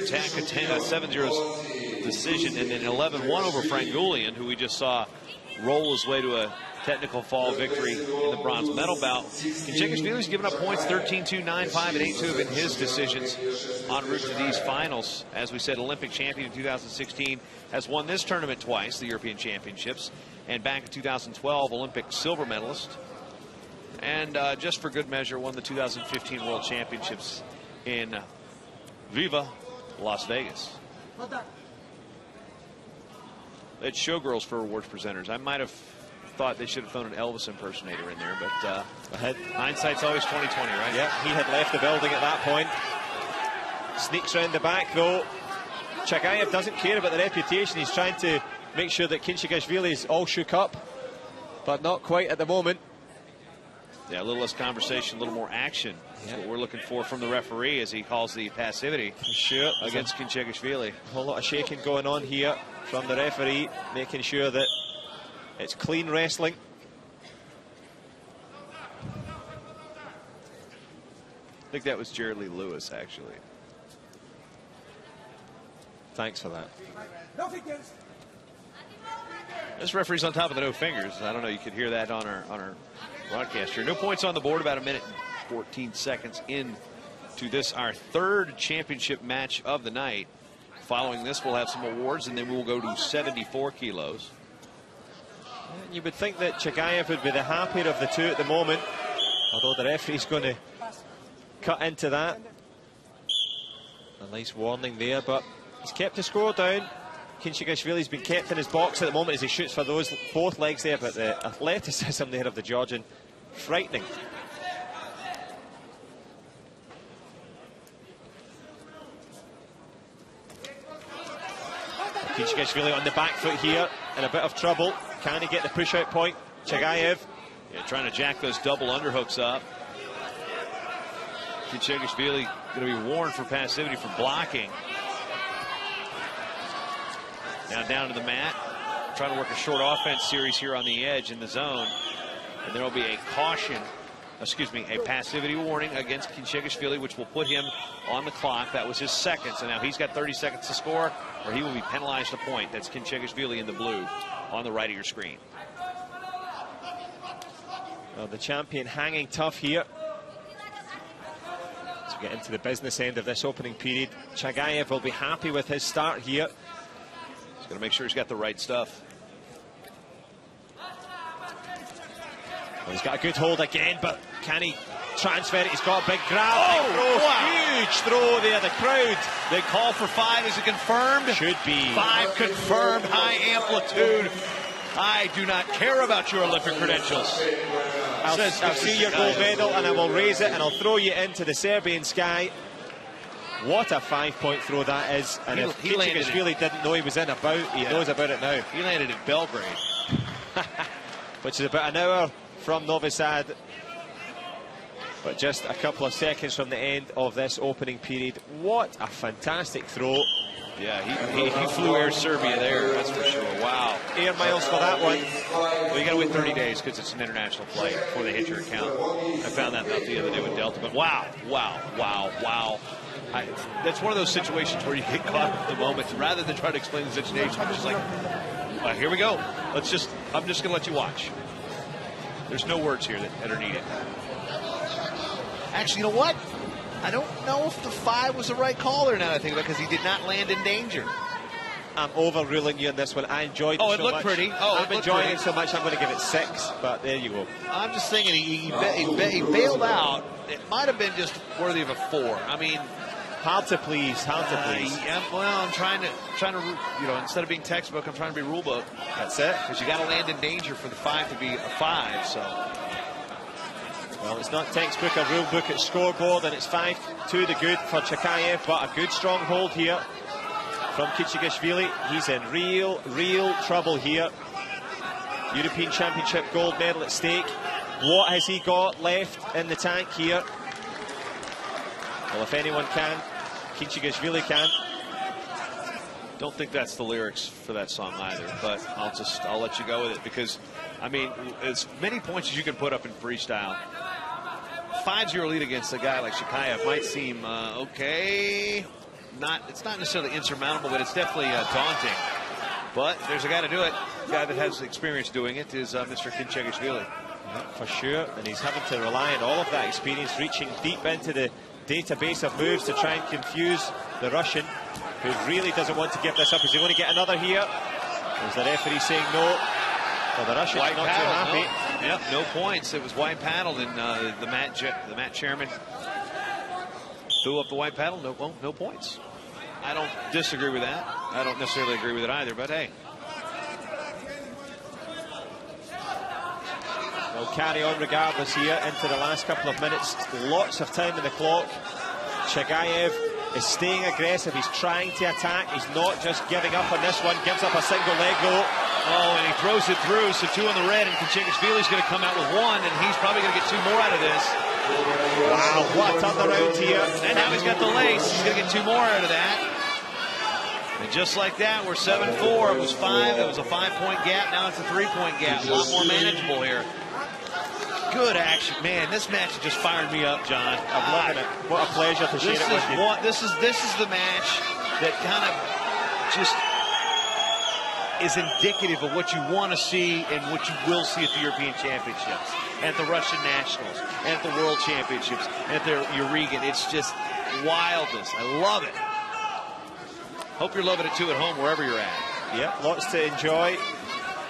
7-0 decision, and then 11-1 over Frangulian, who we just saw roll his way to a technical fall victory in the bronze medal bout. Chakashvili's given up points 13-2, 9-5, and 8-2 in his decisions en route to these finals. As we said, Olympic champion in 2016, has won this tournament twice, the European Championships, and back in 2012, Olympic silver medalist. And just for good measure, won the 2015 World Championships in Viva Las Vegas. It's showgirls for awards presenters. I might have thought they should have thrown an Elvis impersonator in there, but hindsight's always 20/20, right? Yeah, he had left the building at that point. Sneaks round the back, though. Chakayev doesn't care about the reputation. He's trying to make sure that Kinchikashvili is all shook up, but not quite at the moment. Yeah, a little less conversation, a little more action. That's what we're looking for from the referee as he calls the passivity against Kinchikashvili. A whole lot of shaking going on here from the referee, making sure that it's clean wrestling. I think that was Jared Lee Lewis, actually. Thanks for that. This referee's on top of the no fingers. I don't know, you could hear that on our broadcast here. No points on the board, about 1 minute and 14 seconds into this, our third championship match of the night. Following this, we'll have some awards, and then we'll go to 74 kilos. You would think that Chakayev would be the happier of the two at the moment, although the referee's going to cut into that. A nice warning there, but he's kept the score down. Kinchikashvili's been kept in his box at the moment as he shoots for those both legs there, but the athleticism there of the Georgian, frightening. Kinchikashvili on the back foot here, in a bit of trouble. Can he get the push-out point? Chakayev. Yeah, trying to jack those double underhooks up. Kinchikashvili going to be warned for passivity for blocking. Now down to the mat. Trying to work a short offense series here on the edge in the zone. And there will be a caution, excuse me, a passivity warning against Kinchikashvili, which will put him on the clock. That was his second, so now he's got 30 seconds to score, or he will be penalized a point. That's Kinchikashvili in the blue on the right of your screen. Well, the champion hanging tough here. As we get into the business end of this opening period, Chakayev will be happy with his start here. He's going to make sure he's got the right stuff. Well, he's got a good hold again, but can he transfer it? He's got a big grab. Oh, wow. Huge throw there, the crowd. They call for 5. Is it confirmed? Should be. 5 confirmed, high amplitude. I do not care about your Olympic credentials. I'll see your gold medal and I will raise it and I'll throw you into the Serbian sky. What a 5-point throw that is. And if Kinchikashvili didn't know he was in about, he knows about it now. He landed in Belgrade. Which is about an hour from Novi Sad. But just a couple of seconds from the end of this opening period. What a fantastic throw. Yeah, he flew Air Serbia there, that's for sure. Wow. Air miles for that one. Well, you got to wait 30 days because it's an international flight before they hit your account. I found that out the other day with Delta. But wow. That's one of those situations where you get caught at the moment. Rather than try to explain the situation, I'm just like, here we go. I'm just going to let you watch. There's no words here that are needed. Actually, you know what? I don't know if the 5 was the right call or not, I think, because he did not land in danger. I'm overruling you on this one. I enjoyed it so much. Oh, it looked pretty. Oh, I'm enjoying it so much, I'm going to give it 6, but there you go. I'm just thinking he bailed out. It might have been just worthy of a 4. I mean, hard to please, Yeah, well, I'm trying to, you know, instead of being textbook, I'm trying to be rule book. That's it. Because you got to land in danger for the 5 to be a 5, so. Well, it's not textbook or rule book, it's scoreboard, and it's 5 to the good for Chakayev, but a good strong hold here from Kinchikashvili. He's in real trouble here. European Championship gold medal at stake. What has he got left in the tank here? Well, if anyone can, Kinchikashvili can. Don't think that's the lyrics for that song either, but I'll let you go with it because, I mean, as many points as you can put up in freestyle, 5-0 lead against a guy like Chakayev might seem okay, it's not necessarily insurmountable, but it's definitely daunting. But there's a guy to do it. The guy that has experience doing it is Mr. Chakashvili. Yeah, for sure, and he's having to rely on all of that experience, reaching deep into the database of moves to try and confuse the Russian, who really doesn't want to give this up. Is he going to get another here? There's the referee saying no. Well, the Russian's not too happy. No. Yep, no points. It was white paddled, and the mat chairman threw up the white paddle. No points. I don't disagree with that. I don't necessarily agree with it either, but hey. We'll carry on regardless here into the last couple of minutes. Lots of time in the clock. Chagayev is staying aggressive. He's trying to attack. He's not just giving up on this one. Gives up a single leg though. Oh, and he throws it through. So 2 on the red, and Chakashvili's going to come out with 1, and he's probably going to get 2 more out of this. Wow, what a turnaround here. And now he's got the lace. He's going to get 2 more out of that. And just like that, we're 7-4. It was 5. It was a 5-point gap. Now it's a 3-point gap. A lot more manageable here. Good action, man. This match is just firing me up, John. I'm loving it. What a pleasure to share it with you. This is the match that kind of just is indicative of what you want to see and what you will see at the European Championships, at the Russian Nationals, and at the World Championships, and at the Euregan. It's just wildness. I love it. Hope you're loving it too at home, wherever you're at. Yep, lots to enjoy.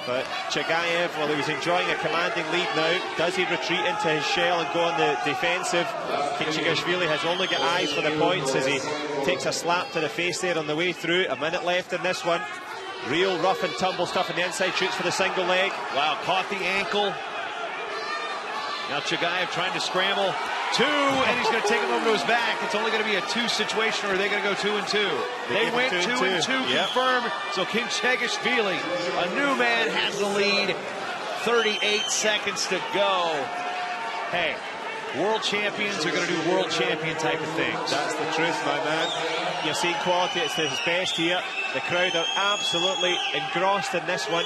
But Chagayev, well, he was enjoying a commanding lead now. Does he retreat into his shell and go on the defensive? Chakashvili has only got eyes for the points as he takes a slap to the face there on the way through. A minute left in this one. Real rough and tumble stuff on the inside, shoots for the single leg. Wow, caught the ankle. Now Chagayev trying to scramble. 2, and he's going to take him over to his back. It's only going to be a 2 situation, or are they going to go 2 and 2? They went 2 and 2, yep. Confirmed. So Chakashvili, a new man, has the lead. 38 seconds to go. Hey, world champions are going to do world champion type of things. That's the truth, my man. You're seeing quality at his best here. The crowd are absolutely engrossed in this one.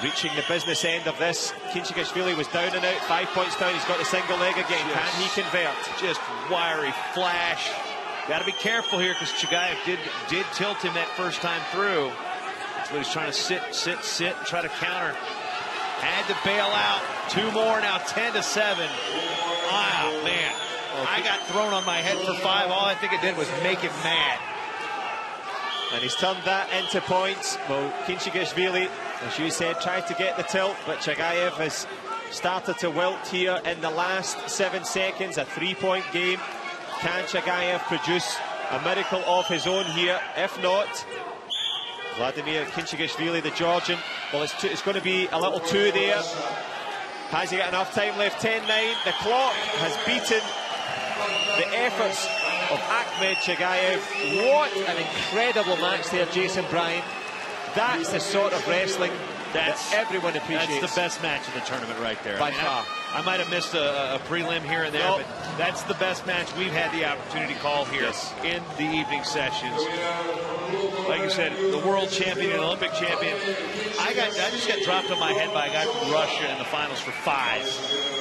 Reaching the business end of this. Chakashvili was down and out, 5 points down. He's got the single leg again. Can he convert? Just wiry flash. Got to be careful here because Chagayev did tilt him that first time through. That's what he's trying to sit, and try to counter. Had to bail out. 2 more now, 10-7. Wow, man. I got thrown on my head for 5. All I think it did was make him mad. And he's turned that into points. Well, Chakashvili, as you said, tried to get the tilt, but Chagayev has started to wilt here in the last 7 seconds. A 3-point game. Can Chagayev produce a miracle of his own here? If not, Vladimir Chakashvili, the Georgian, well, it's going to be a little 2 there. Has he got enough time left? 10-9. The clock has beaten the efforts of Ahmad Chagayev. What an incredible match there, Jason Bryan. That's the sort of wrestling that everyone appreciates. That's the best match of the tournament right there. By far. I might have missed a prelim here and there, but that's the best match we've had the opportunity to call here in the evening sessions. Like you said, the world champion and Olympic champion. I just got dropped on my head by a guy from Russia in the finals for 5.